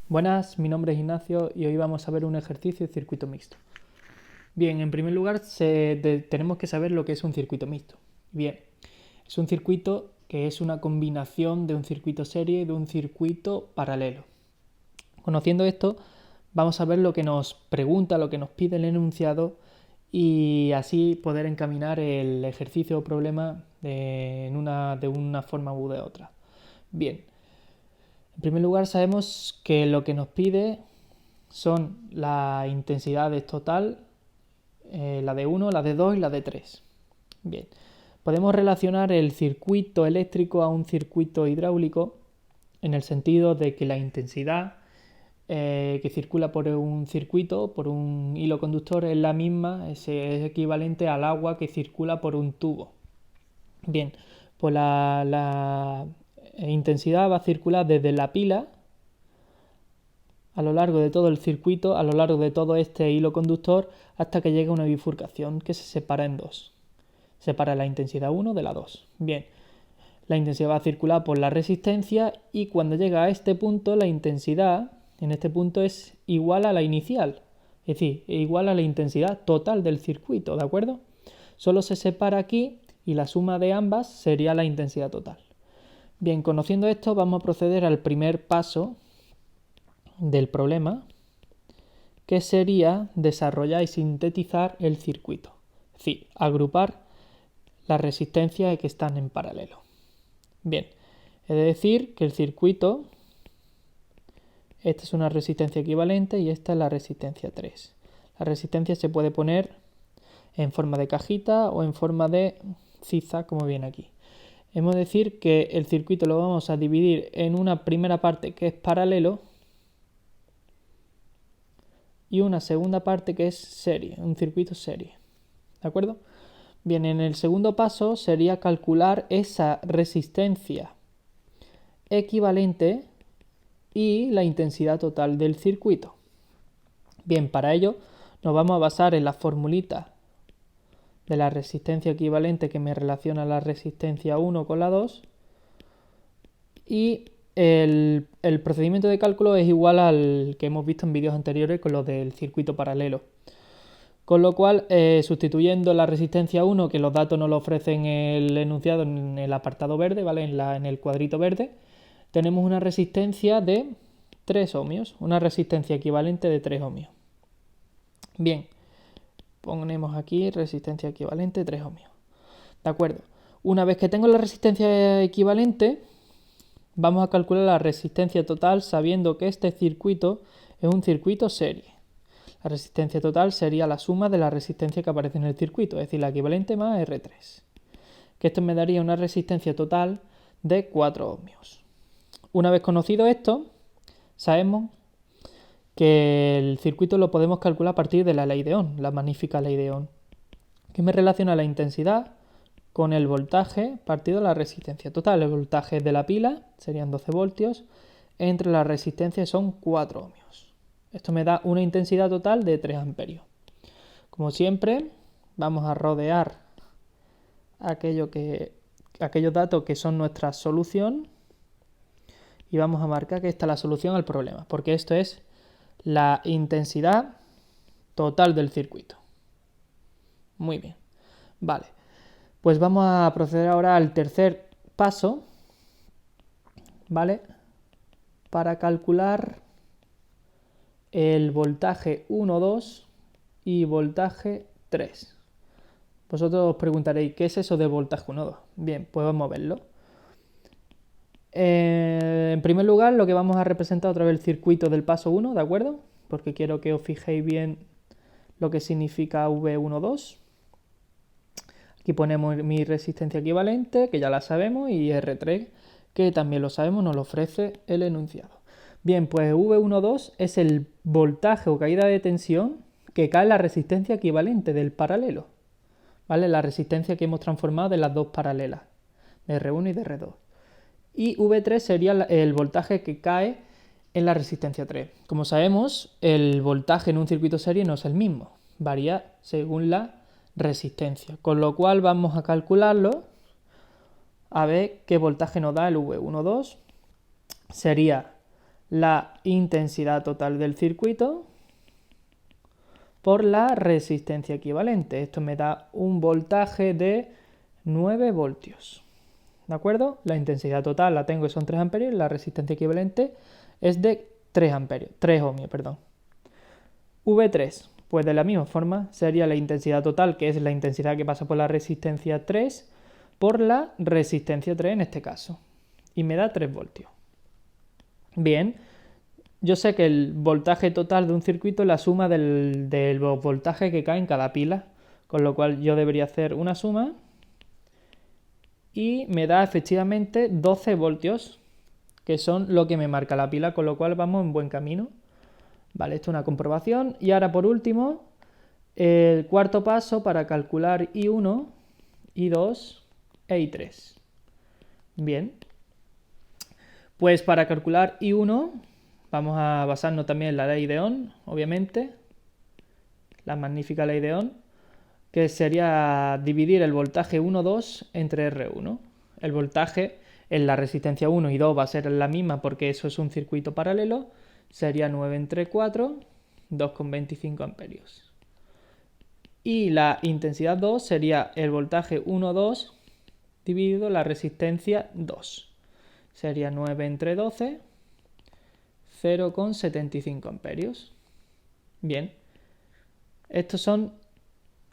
Buenas, mi nombre es Ignacio y hoy vamos a ver un ejercicio de circuito mixto. Bien, en primer lugar tenemos que saber lo que es un circuito mixto. Bien, es un circuito que es una combinación de un circuito serie y de un circuito paralelo. Conociendo esto, vamos a ver lo que nos pregunta, lo que nos pide el enunciado y así poder encaminar el ejercicio o problema de una forma u de otra. Bien, en primer lugar sabemos que lo que nos pide son la intensidad total, la de 1, la de 2 y la de 3. Bien, podemos relacionar el circuito eléctrico a un circuito hidráulico en el sentido de que la intensidad que circula por un circuito, por un hilo conductor, es la misma, es equivalente al agua que circula por un tubo. Bien, pues la intensidad va a circular desde la pila a lo largo de todo el circuito, a lo largo de todo este hilo conductor, hasta que llega a una bifurcación que se separa en dos. Separa la intensidad 1 de la 2. Bien, la intensidad va a circular por la resistencia y cuando llega a este punto, la intensidad en este punto es igual a la inicial, es decir, igual a la intensidad total del circuito, ¿de acuerdo? Solo se separa aquí y la suma de ambas sería la intensidad total. Bien, conociendo esto, vamos a proceder al primer paso del problema, que sería desarrollar y sintetizar el circuito. Es decir, agrupar las resistencias que están en paralelo. Bien, he de decir que el circuito, esta es una resistencia equivalente y esta es la resistencia 3. La resistencia se puede poner en forma de cajita o en forma de zigzag, como viene aquí. Hemos de decir que el circuito lo vamos a dividir en una primera parte que es paralelo y una segunda parte que es serie, un circuito serie. ¿De acuerdo? Bien, en el segundo paso sería calcular esa resistencia equivalente y la intensidad total del circuito. Bien, para ello nos vamos a basar en la formulita de la resistencia equivalente que me relaciona la resistencia 1 con la 2 y el procedimiento de cálculo es igual al que hemos visto en vídeos anteriores con los del circuito paralelo. Con lo cual, sustituyendo la resistencia 1, que los datos nos lo ofrecen el enunciado en el apartado verde, ¿vale? En el cuadrito verde, tenemos una resistencia de 3 ohmios, una resistencia equivalente de 3 ohmios. Bien, ponemos aquí resistencia equivalente 3 ohmios. ¿De acuerdo? Una vez que tengo la resistencia equivalente, vamos a calcular la resistencia total sabiendo que este circuito es un circuito serie. La resistencia total sería la suma de la resistencia que aparece en el circuito, es decir, la equivalente más R3. Que esto me daría una resistencia total de 4 ohmios. Una vez conocido esto, sabemos que el circuito lo podemos calcular a partir de la ley de Ohm, la magnífica ley de Ohm, que me relaciona la intensidad con el voltaje partido de la resistencia total. El voltaje de la pila serían 12 voltios, entre las resistencias son 4 ohmios. Esto me da una intensidad total de 3 amperios. Como siempre, vamos a rodear aquellos datos que son nuestra solución y vamos a marcar que esta es la solución al problema, porque esto es la intensidad total del circuito. Muy bien. Vale. Pues vamos a proceder ahora al tercer paso, ¿vale? Para calcular el voltaje 1, 2 y voltaje 3. Vosotros os preguntaréis, ¿qué es eso de voltaje 1, 2? Bien, pues vamos a verlo. En primer lugar, lo que vamos a representar otra vez el circuito del paso 1, ¿de acuerdo? Porque quiero que os fijéis bien lo que significa V1, 2. Aquí ponemos mi resistencia equivalente, que ya la sabemos, y R3, que también lo sabemos, nos lo ofrece el enunciado. Bien, pues V12 es el voltaje o caída de tensión que cae en la resistencia equivalente del paralelo, ¿vale? La resistencia que hemos transformado de las dos paralelas, de R1 y de R2. Y V3 sería el voltaje que cae en la resistencia 3. Como sabemos, el voltaje en un circuito serie no es el mismo, varía según la resistencia, con lo cual vamos a calcularlo a ver qué voltaje nos da el V12. Sería la intensidad total del circuito por la resistencia equivalente. Esto me da un voltaje de 9 voltios. ¿De acuerdo? La intensidad total la tengo que son 3 amperios y la resistencia equivalente es de 3 ohmios, perdón. V3, pues de la misma forma sería la intensidad total, que es la intensidad que pasa por la resistencia 3, por la resistencia 3 en este caso. Y me da 3 voltios. Bien, yo sé que el voltaje total de un circuito es la suma del voltaje que cae en cada pila, con lo cual yo debería hacer una suma y me da efectivamente 12 voltios, que son lo que me marca la pila, con lo cual vamos en buen camino. Vale, esto es una comprobación. Y ahora por último, el cuarto paso para calcular I1, I2 e I3. Bien, pues para calcular I1 vamos a basarnos también en la ley de Ohm, obviamente, la magnífica ley de Ohm, que sería dividir el voltaje 1,2 entre R1. El voltaje en la resistencia 1 y 2 va a ser la misma porque eso es un circuito paralelo, sería 9 entre 4, 2,25 amperios. Y la intensidad 2 sería el voltaje 1,2 dividido la resistencia 2. Sería 9 entre 12, 0,75 amperios. Bien, estos son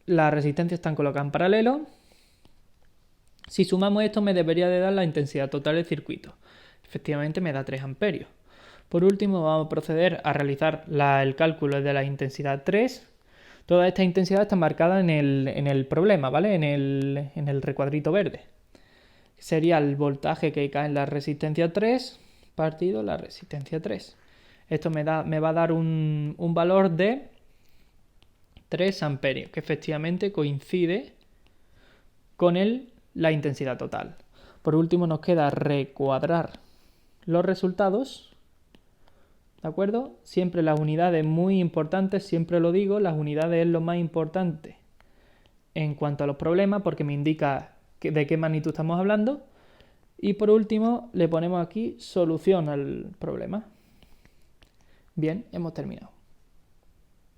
las resistencias están colocadas en paralelo. Si sumamos esto me debería de dar la intensidad total del circuito. Efectivamente me da 3 amperios. Por último vamos a proceder a realizar el cálculo de la intensidad 3. Toda esta intensidad está marcada en el problema, ¿vale? En el recuadrito verde. Sería el voltaje que cae en la resistencia 3 partido la resistencia 3. Esto me va a dar un valor de 3 amperios, que efectivamente coincide con la intensidad total. Por último nos queda recuadrar los resultados, ¿de acuerdo? Siempre las unidades muy importantes, siempre lo digo, las unidades es lo más importante en cuanto a los problemas porque me indica de qué magnitud estamos hablando. Y por último le ponemos aquí solución al problema. Bien, hemos terminado.